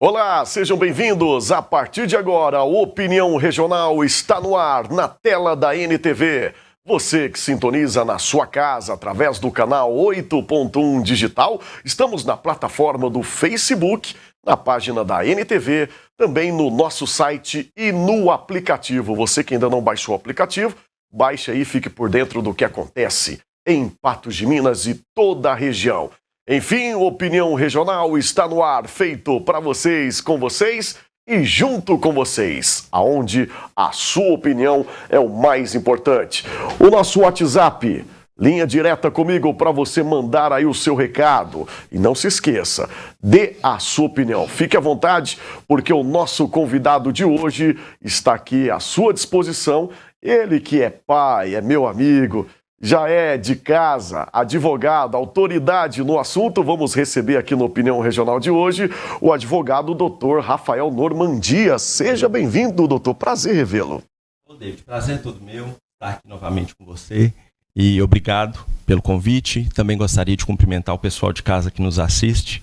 Olá, sejam bem-vindos. A partir de agora, a Opinião Regional está no ar, na tela da NTV. Você que sintoniza na sua casa através do canal 8.1 Digital, estamos na plataforma do Facebook, na página da NTV, também no nosso site e no aplicativo. Você que ainda não baixou o aplicativo, baixe aí e fique por dentro do que acontece em Patos de Minas e toda a região. Enfim, Opinião Regional está no ar, feito para vocês, com vocês e junto com vocês, aonde a sua opinião é o mais importante. O nosso WhatsApp, linha direta comigo para você mandar aí o seu recado. E não se esqueça, dê a sua opinião. Fique à vontade, porque o nosso convidado de hoje está aqui à sua disposição. Ele que é pai, é meu amigo, já é de casa, advogado, autoridade no assunto. Vamos receber aqui no Opinião Regional de hoje o advogado Dr. Rafael Normandia. Seja bem-vindo, doutor. Prazer revê-lo. Ô, David, prazer é todo meu estar aqui novamente com você e obrigado pelo convite. Também gostaria de cumprimentar o pessoal de casa que nos assiste.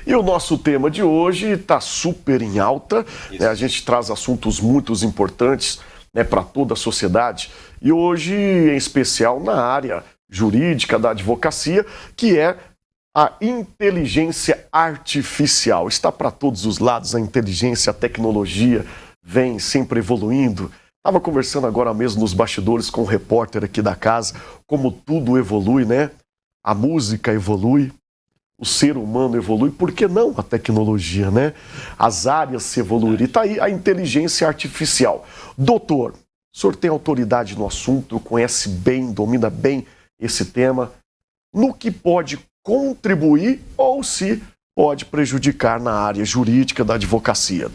E o nosso tema de hoje está super em alta. A gente traz assuntos muito importantes para toda a sociedade, e hoje, em especial, na área jurídica da advocacia, que é a inteligência artificial. Está para todos os lados a inteligência, a tecnologia vem sempre evoluindo. Estava conversando agora mesmo nos bastidores com um repórter aqui da casa, como tudo evolui, né? A música evolui, o ser humano evolui, por que não a tecnologia, né? As áreas se evoluem. E está aí a inteligência artificial. Doutor, o senhor tem autoridade no assunto, conhece bem, domina bem esse tema. No que pode contribuir ou se pode prejudicar na área jurídica da advocacia?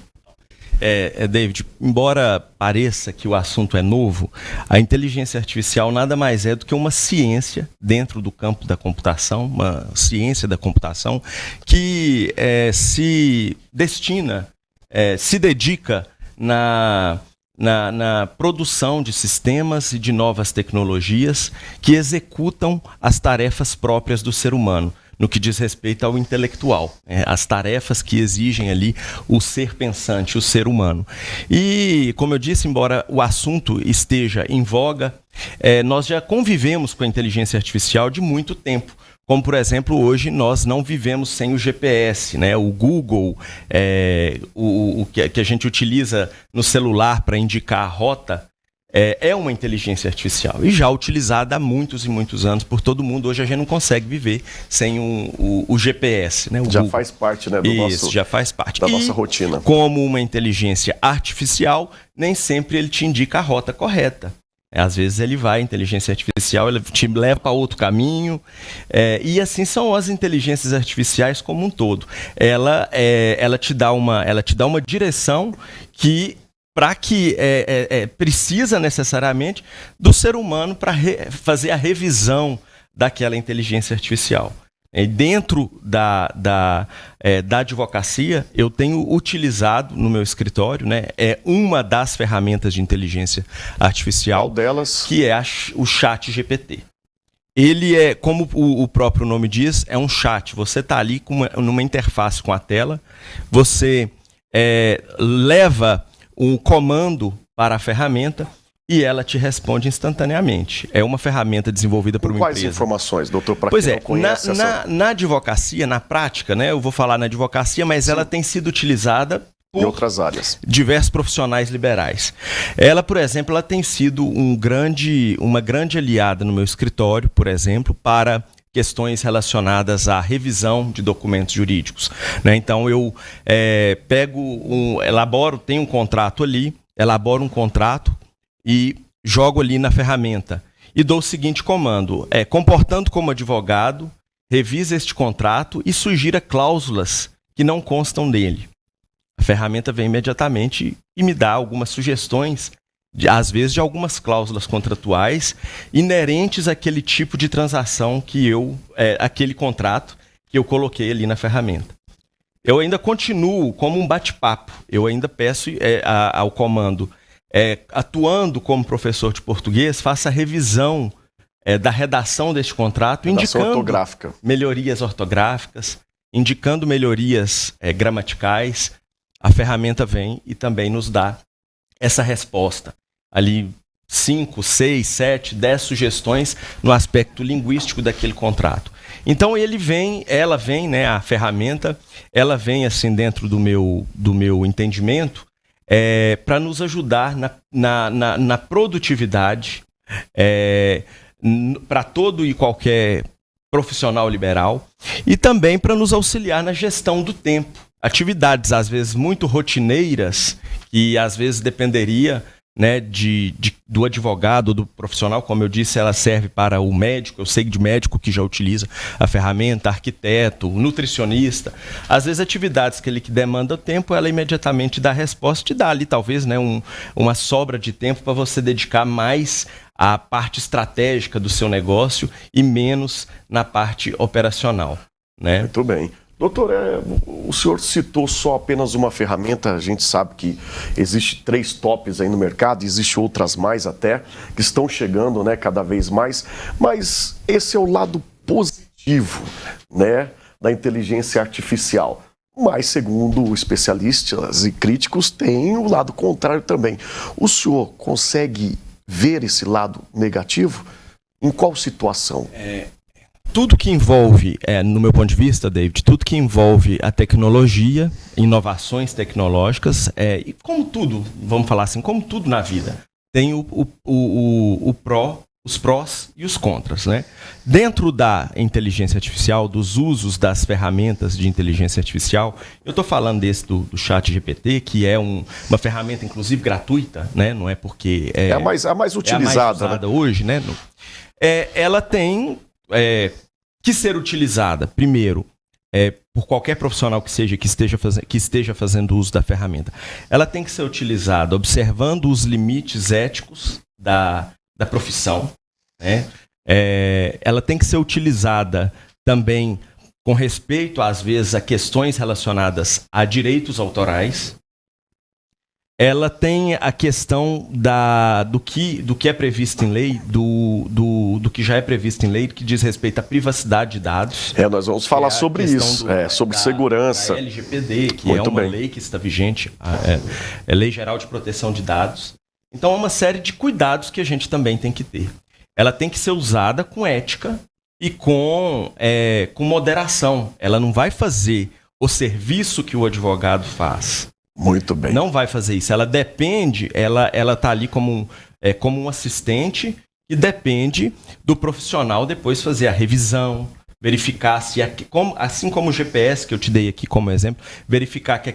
David, embora pareça que o assunto é novo, a inteligência artificial nada mais é do que uma ciência dentro do campo da computação, uma ciência da computação que se dedica na produção de sistemas e de novas tecnologias que executam as tarefas próprias do ser humano, no que diz respeito ao intelectual, as tarefas que exigem ali o ser pensante, o ser humano. E, como eu disse, embora o assunto esteja em voga, nós já convivemos com a inteligência artificial de muito tempo. Como, por exemplo, hoje nós não vivemos sem o GPS, né? O Google, o que a gente utiliza no celular para indicar a rota, é uma inteligência artificial e já utilizada há muitos e muitos anos por todo mundo. Hoje a gente não consegue viver sem o GPS, né? Já faz parte, né, já faz parte da nossa rotina. Como uma inteligência artificial, nem sempre ele te indica a rota correta. Às vezes a inteligência artificial, ela te leva para outro caminho, e assim são as inteligências artificiais como um todo. Ela te dá uma direção que precisa necessariamente do ser humano para fazer a revisão daquela inteligência artificial. Dentro da advocacia, eu tenho utilizado no meu escritório, né, uma das ferramentas de inteligência artificial. Qual delas? Que é o ChatGPT. Ele é, como o próprio nome diz, é um chat. Você está ali numa interface com a tela, você leva um comando para a ferramenta e ela te responde instantaneamente. É uma ferramenta desenvolvida por uma empresa. Quais informações, doutor, para quem não conhece na advocacia, na prática, né? Eu vou falar na advocacia, mas ela tem sido utilizada por em outras áreas. Diversos profissionais liberais. Ela, por exemplo, ela tem sido uma grande aliada no meu escritório, por exemplo, para questões relacionadas à revisão de documentos jurídicos, né? Então eu tenho um contrato ali, elaboro um contrato e jogo ali na ferramenta e dou o seguinte comando: comportando como advogado, revisa este contrato e sugira cláusulas que não constam nele. A ferramenta vem imediatamente e me dá algumas sugestões, às vezes de algumas cláusulas contratuais inerentes àquele tipo de transação aquele contrato que eu coloquei ali na ferramenta. Eu ainda continuo como um bate-papo, eu ainda peço ao comando, atuando como professor de português, faça a revisão da redação deste contrato, indicando melhorias ortográficas, indicando melhorias gramaticais, a ferramenta vem e também nos dá essa resposta. Ali 5, 6, 7, 10 sugestões no aspecto linguístico daquele contrato. Então ela vem, né, a ferramenta, ela vem assim dentro do meu entendimento para nos ajudar na produtividade para todo e qualquer profissional liberal e também para nos auxiliar na gestão do tempo. Atividades, às vezes, muito rotineiras, que às vezes dependeria, né, do advogado ou do profissional, como eu disse, ela serve para o médico, eu sei de médico que já utiliza a ferramenta, arquiteto, nutricionista. Às vezes, atividades que demandam tempo, ela imediatamente dá a resposta e dá ali, talvez, né, uma sobra de tempo para você dedicar mais à parte estratégica do seu negócio e menos na parte operacional, né? Muito bem. Doutor, o senhor citou só apenas uma ferramenta, a gente sabe que existe 3 tops aí no mercado, existe outras mais até, que estão chegando, né, cada vez mais, mas esse é o lado positivo, né, da inteligência artificial. Mas, segundo especialistas e críticos, tem o lado contrário também. O senhor consegue ver esse lado negativo? Em qual situação? Tudo que envolve, no meu ponto de vista, David, tudo que envolve a tecnologia, inovações tecnológicas, e como tudo, vamos falar assim, como tudo na vida, tem os prós e os contras, né? Dentro da inteligência artificial, dos usos das ferramentas de inteligência artificial, eu estou falando do ChatGPT, que é uma ferramenta, inclusive, gratuita, né? Não é porque a mais utilizada, né? Hoje, né? Ela tem que ser utilizada, primeiro, por qualquer profissional que esteja fazendo uso da ferramenta. Ela tem que ser utilizada observando os limites éticos da profissão, né? Ela tem que ser utilizada também com respeito, às vezes, a questões relacionadas a direitos autorais. Ela tem a questão do que é previsto em lei, do que já é previsto em lei, que diz respeito à privacidade de dados. Nós vamos falar sobre isso, sobre segurança. Da LGPD, que Muito é uma bem. lei que está vigente, é Lei Geral de Proteção de Dados. Então, é uma série de cuidados que a gente também tem que ter. Ela tem que ser usada com ética e com moderação. Ela não vai fazer o serviço que o advogado faz. Muito bem. Não vai fazer isso. Ela depende, ela está ali como um assistente e depende do profissional depois fazer a revisão, verificar assim como o GPS que eu te dei aqui como exemplo, verificar que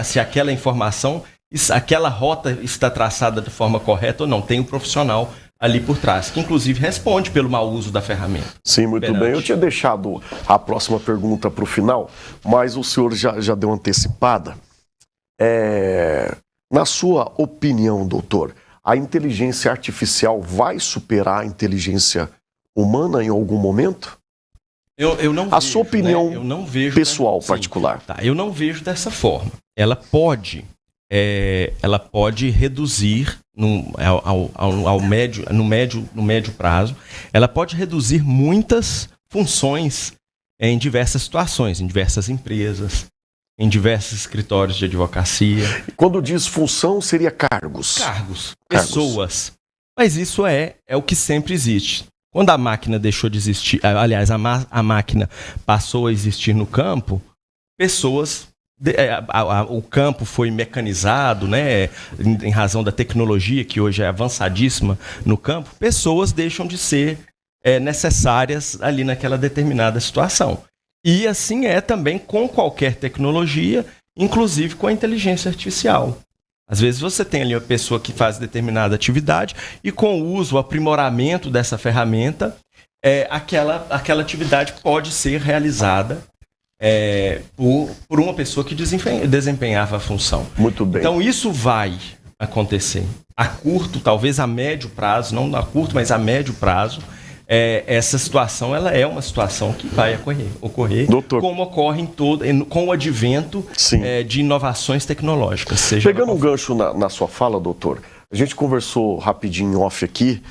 se aquela informação, aquela rota está traçada de forma correta ou não. Tem um profissional ali por trás, que inclusive responde pelo mau uso da ferramenta. Sim, muito bem. Eu tinha deixado a próxima pergunta para o final, mas o senhor já deu uma antecipada. Na sua opinião, doutor, a inteligência artificial vai superar a inteligência humana em algum momento? Eu não a vejo, sua opinião, né? Eu não vejo pessoal, particular. Tá, eu não vejo dessa forma. Ela pode reduzir no médio prazo, ela pode reduzir muitas funções em diversas situações, em diversas empresas, em diversos escritórios de advocacia. Quando diz função, seria cargos. Cargos, pessoas. Mas isso é o que sempre existe. Quando a máquina deixou de existir, aliás, a máquina passou a existir no campo, pessoas... o campo foi mecanizado, né, em razão da tecnologia que hoje é avançadíssima no campo, pessoas deixam de ser necessárias ali naquela determinada situação. E assim é também com qualquer tecnologia, inclusive com a inteligência artificial. Às vezes você tem ali uma pessoa que faz determinada atividade e com o uso, o aprimoramento dessa ferramenta, aquela atividade pode ser realizada por uma pessoa que desempenhava a função. Muito bem. Então isso vai acontecer. A curto, talvez a médio prazo, não a curto, mas a médio prazo, essa situação ela é uma situação que vai ocorrer doutor, como ocorre com o advento de inovações tecnológicas. Pegando um gancho na sua fala, doutor, a gente conversou rapidinho em off aqui,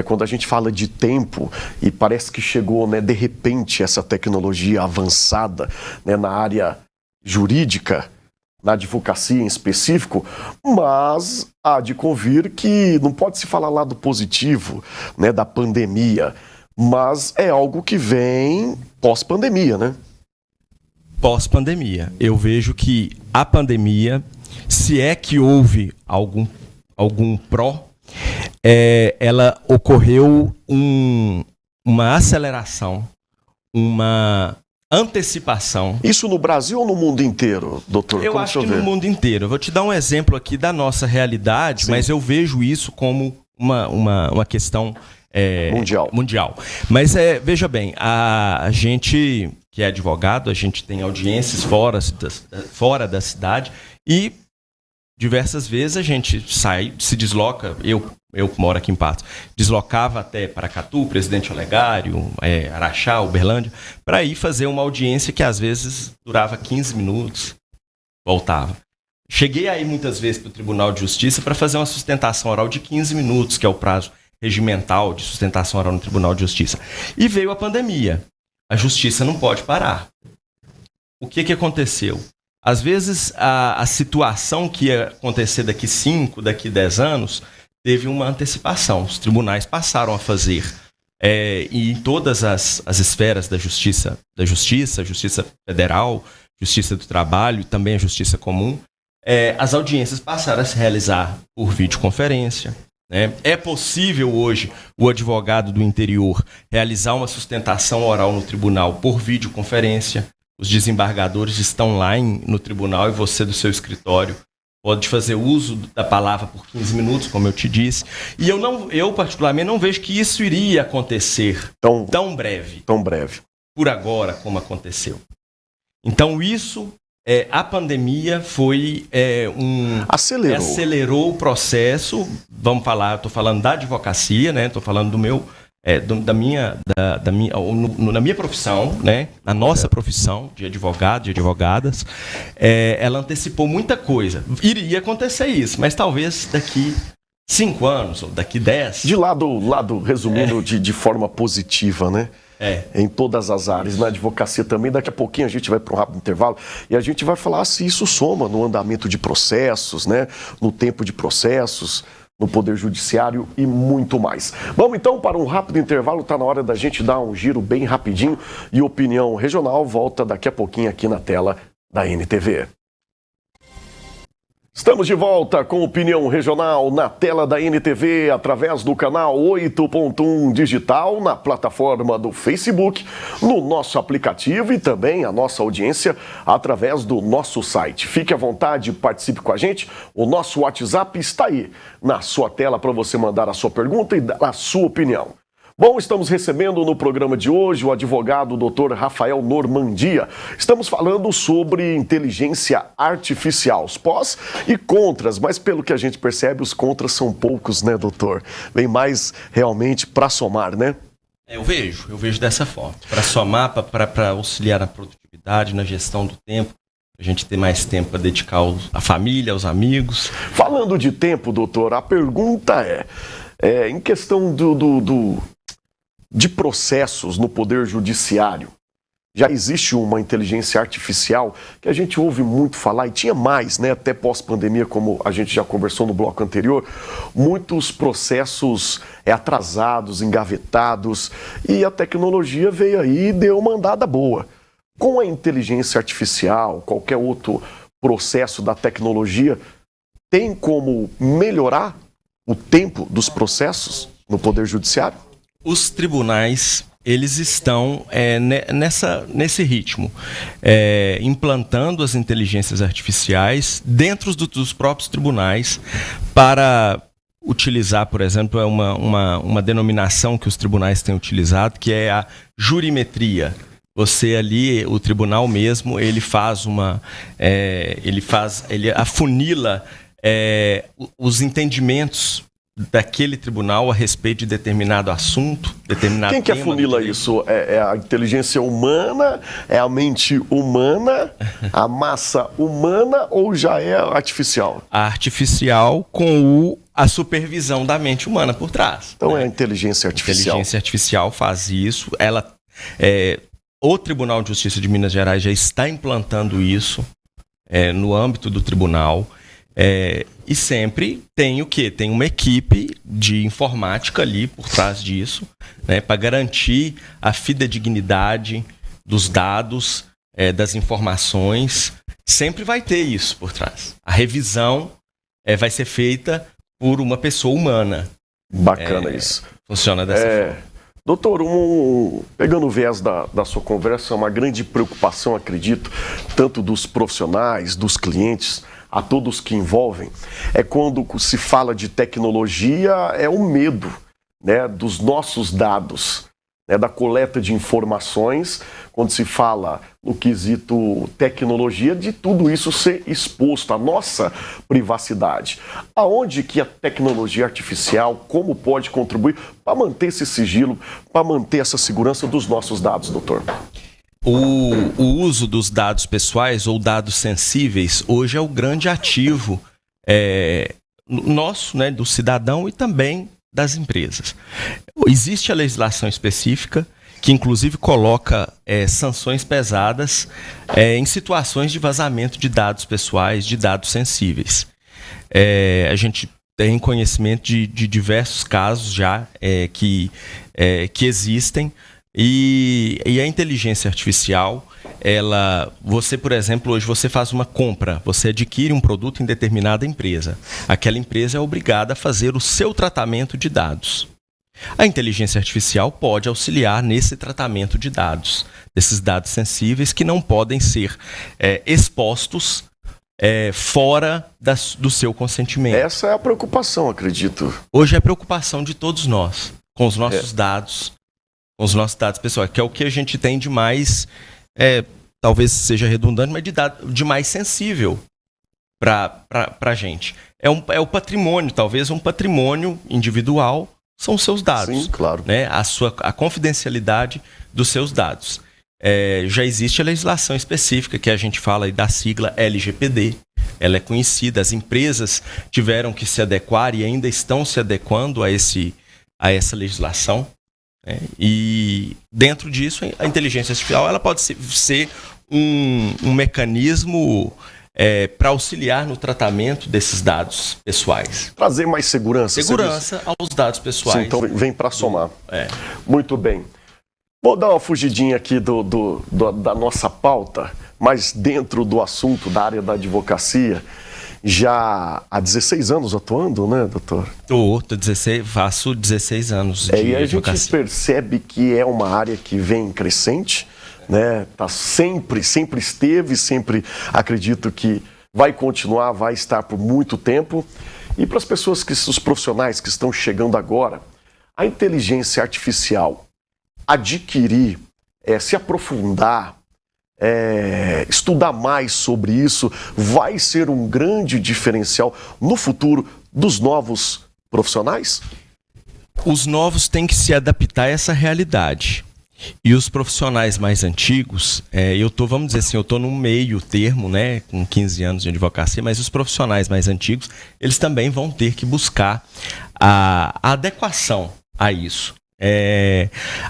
quando a gente fala de tempo e parece que chegou, né, de repente essa tecnologia avançada, né, na área jurídica, na advocacia em específico, mas há de convir que não pode se falar lado positivo, né, da pandemia, mas é algo que vem pós-pandemia, né? Pós-pandemia. Eu vejo que a pandemia, se é que houve algum pró, ela ocorreu uma aceleração, uma antecipação. Isso no Brasil ou no mundo inteiro, doutor? Eu acho que no mundo inteiro. Eu vou te dar um exemplo aqui da nossa realidade, mas eu vejo isso como uma questão mundial. Mas veja bem, a gente que é advogado, a gente tem audiências fora da cidade e diversas vezes a gente sai, se desloca, eu moro aqui em Patos, deslocava até Paracatu, Presidente Olegário, Araxá, Uberlândia, para ir fazer uma audiência que às vezes durava 15 minutos, voltava. Cheguei aí muitas vezes para o Tribunal de Justiça para fazer uma sustentação oral de 15 minutos, que é o prazo regimental de sustentação oral no Tribunal de Justiça. E veio a pandemia. A Justiça não pode parar. O que aconteceu? Às vezes, a situação que ia acontecer daqui 5, daqui 10 anos, teve uma antecipação. Os tribunais passaram a fazer, e em todas as esferas da Justiça Federal, Justiça do Trabalho e também a Justiça Comum, as audiências passaram a se realizar por videoconferência. Né? É possível hoje o advogado do interior realizar uma sustentação oral no tribunal por videoconferência. Os desembargadores estão lá no tribunal e você do seu escritório pode fazer uso da palavra por 15 minutos, como eu te disse. E eu particularmente não vejo que isso iria acontecer tão breve. Por agora, como aconteceu. Então isso, a pandemia foi acelerou o processo. Vamos falar, eu estou falando da advocacia, né? Estou falando do meu... na minha profissão, né? Na nossa profissão de advogado, de advogadas, ela antecipou muita coisa. Iria acontecer isso, mas talvez daqui 5 anos ou daqui 10. De lado resumindo de forma positiva, né? Em todas as áreas, na advocacia também. Daqui a pouquinho a gente vai para um rápido intervalo e a gente vai falar se isso soma no andamento de processos, né? No tempo de processos, no Poder Judiciário e muito mais. Vamos então para um rápido intervalo, está na hora da gente dar um giro bem rapidinho e Opinião Regional volta daqui a pouquinho aqui na tela da NTV. Estamos de volta com Opinião Regional na tela da NTV, através do canal 8.1 Digital, na plataforma do Facebook, no nosso aplicativo e também a nossa audiência através do nosso site. Fique à vontade, participe com a gente. O nosso WhatsApp está aí na sua tela para você mandar a sua pergunta e dar a sua opinião. Bom, estamos recebendo no programa de hoje o advogado Dr. Rafael Normandia. Estamos falando sobre inteligência artificial, os pós e contras, mas pelo que a gente percebe, os contras são poucos, né, doutor? Vem mais realmente para somar, né? Eu vejo dessa forma. Para somar, para auxiliar na produtividade, na gestão do tempo, a gente ter mais tempo para dedicar à família, aos amigos. Falando de tempo, doutor, a pergunta em questão de processos no Poder Judiciário, já existe uma inteligência artificial que a gente ouve muito falar, e tinha mais, né, até pós-pandemia, como a gente já conversou no bloco anterior, muitos processos atrasados, engavetados, e a tecnologia veio aí e deu uma andada boa. Com a inteligência artificial, qualquer outro processo da tecnologia, tem como melhorar o tempo dos processos no Poder Judiciário? Os tribunais, eles estão nesse ritmo, implantando as inteligências artificiais dentro dos próprios tribunais para utilizar, por exemplo, uma denominação que os tribunais têm utilizado, que é a jurimetria. Você ali, o tribunal mesmo, ele afunila os entendimentos daquele tribunal a respeito de determinado assunto, determinado tema. Quem que afunila isso? É a inteligência humana? É a mente humana? A massa humana ou já é artificial? A artificial com a supervisão da mente humana por trás. Então é a inteligência artificial. A inteligência artificial faz isso. O Tribunal de Justiça de Minas Gerais já está implantando isso. no âmbito do tribunal. E sempre tem o quê? Tem uma equipe de informática ali por trás disso, né, para garantir a fidedignidade dos dados, das informações. Sempre vai ter isso por trás. A revisão vai ser feita por uma pessoa humana. Bacana isso. Funciona dessa forma. Doutor, pegando o viés da sua conversa, uma grande preocupação, acredito, tanto dos profissionais, dos clientes, a todos que envolvem, é quando se fala de tecnologia, é o medo, né, dos nossos dados, né, da coleta de informações, quando se fala no quesito tecnologia, de tudo isso ser exposto à nossa privacidade. Aonde que a tecnologia artificial, como pode contribuir para manter esse sigilo, para manter essa segurança dos nossos dados, doutor? O uso dos dados pessoais ou dados sensíveis hoje é o grande ativo nosso, né, do cidadão e também das empresas. Existe a legislação específica que inclusive coloca sanções pesadas em situações de vazamento de dados pessoais, de dados sensíveis. A gente tem conhecimento de diversos casos já que existem. E a inteligência artificial, você, por exemplo, hoje você faz uma compra, você adquire um produto em determinada empresa. Aquela empresa é obrigada a fazer o seu tratamento de dados. A inteligência artificial pode auxiliar nesse tratamento de dados, desses dados sensíveis que não podem ser expostos fora do seu consentimento. Essa é a preocupação, acredito. Hoje é a preocupação de todos nós, com os nossos dados. Com os nossos dados pessoais, que é o que a gente tem de mais, talvez seja redundante, mas de mais sensível para a gente. É o patrimônio, talvez um patrimônio individual, são os seus dados. Sim, claro. Né? A confidencialidade dos seus dados. Já existe a legislação específica, que a gente fala aí da sigla LGPD. Ela é conhecida, as empresas tiveram que se adequar e ainda estão se adequando a essa legislação. E dentro disso, a inteligência artificial ela pode ser um mecanismo para auxiliar no tratamento desses dados pessoais. Trazer mais segurança. Segurança aos dados pessoais. Sim, então vem para somar. Muito bem. Vou dar uma fugidinha aqui da nossa pauta, mas dentro do assunto da área da advocacia. Já há 16 anos atuando, né, doutor? Faço 16 anos de e a advocacia. gente percebe que é uma área que vem crescente, né? Tá sempre esteve, sempre acredito que vai continuar, vai estar por muito tempo. E para as pessoas, os profissionais que estão chegando agora, a inteligência artificial adquirir, se aprofundar, estudar mais sobre isso, vai ser um grande diferencial no futuro dos novos profissionais? Os novos têm que se adaptar a essa realidade. E os profissionais mais antigos, vamos dizer assim, eu estou no meio termo, né, com 15 anos de advocacia, mas os profissionais mais antigos, eles também vão ter que buscar a adequação a isso.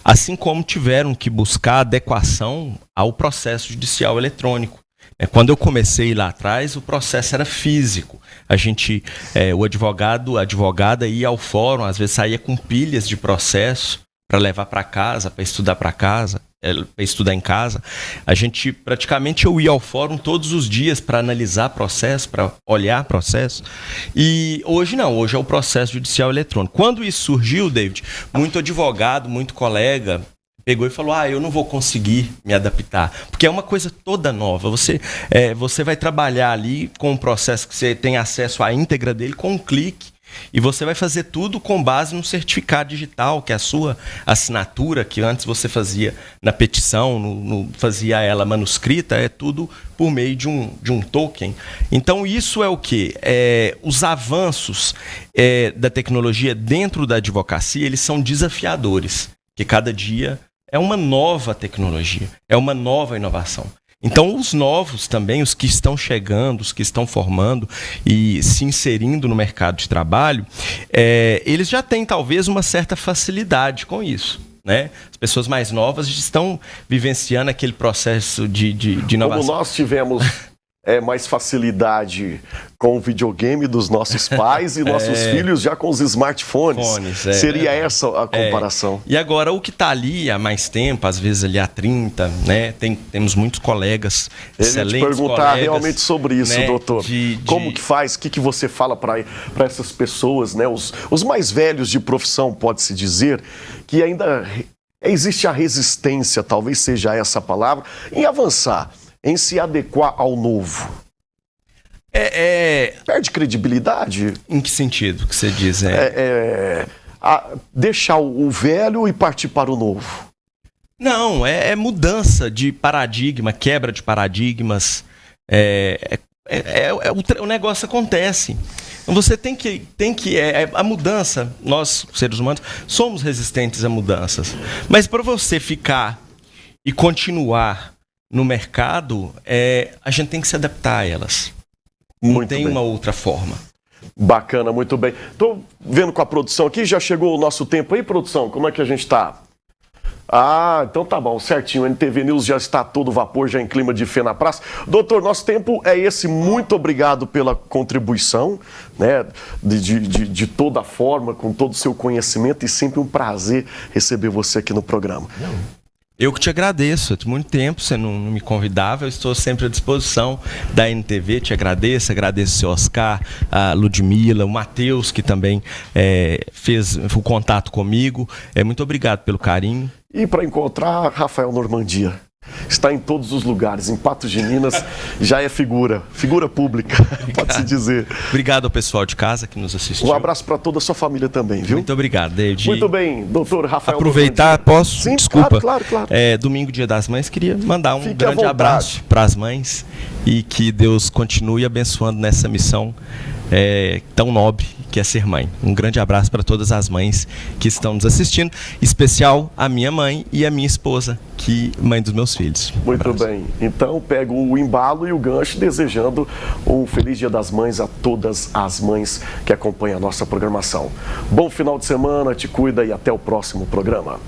Assim como tiveram que buscar adequação ao processo judicial eletrônico. Quando eu comecei lá atrás, o processo era físico. O advogado, a advogada ia ao fórum, às vezes saía com pilhas de processo para levar para casa, para estudar para estudar em casa. Eu ia ao fórum todos os dias para analisar processo, para olhar processo. E hoje não, hoje é o processo judicial eletrônico. Quando isso surgiu, David, muito advogado, muito colega pegou e falou: eu não vou conseguir me adaptar, porque é uma coisa toda nova. Você vai trabalhar ali com um processo que você tem acesso à íntegra dele com um clique. E você vai fazer tudo com base no certificado digital, que é a sua assinatura, que antes você fazia na petição, fazia ela manuscrita, é tudo por meio de um token. Então isso é o quê? Os avanços da tecnologia dentro da advocacia, eles são desafiadores, que cada dia é uma nova tecnologia, é uma nova inovação. Então, os novos também, os que estão chegando, os que estão formando e se inserindo no mercado de trabalho, eles já têm talvez uma certa facilidade com isso, né? As pessoas mais novas estão vivenciando aquele processo de inovação. Como nós tivemos é mais facilidade com o videogame dos nossos pais e nossos filhos já com os smartphones. Seria essa a comparação. E agora, o que está ali há mais tempo, às vezes ali há 30, né? Temos muitos colegas, excelentes colegas. Eu ia te perguntar realmente sobre isso, né, doutor. Como que faz? O que você fala para essas pessoas, né? Os mais velhos de profissão, pode-se dizer, que ainda existe a resistência, talvez seja essa a palavra, em avançar, em se adequar ao novo. Perde credibilidade? Em que sentido que você diz? Deixar o velho e partir para o novo. Não, é mudança de paradigma, quebra de paradigmas. O negócio acontece. Então você tem que a mudança, nós, seres humanos, somos resistentes a mudanças. Mas para você ficar e continuar no mercado, a gente tem que se adaptar a elas. Não tem uma outra forma. Bacana, muito bem. Estou vendo com a produção aqui, já chegou o nosso tempo aí, produção? Como é que a gente está? Então tá bom, certinho. O NTV News já está a todo vapor, já em clima de fé na praça. Doutor, nosso tempo é esse. Muito obrigado pela contribuição, né? De toda forma, com todo o seu conhecimento, e sempre um prazer receber você aqui no programa. Eu que te agradeço. Há muito tempo você não me convidava, eu estou sempre à disposição da NTV, te agradeço o seu Oscar, a Ludmila, o Matheus, que também fez o contato comigo. Muito obrigado pelo carinho. E para encontrar Rafael Normandia, está em todos os lugares, em Patos de Minas, já é figura pública, pode-se dizer. Obrigado ao pessoal de casa que nos assistiu. Um abraço para toda a sua família também, viu? Muito obrigado, David. Muito bem, doutor Rafael Aproveitar, Normandia. posso? Sim, desculpa. Claro. Domingo, Dia das Mães, queria mandar um grande abraço para as mães e que Deus continue abençoando nessa missão tão nobre que é ser mãe. Um grande abraço para todas as mães que estão nos assistindo, em especial a minha mãe e a minha esposa, mãe dos meus filhos. Muito bem. Então, pego o embalo e o gancho, desejando um feliz Dia das Mães a todas as mães que acompanham a nossa programação. Bom final de semana, te cuida e até o próximo programa.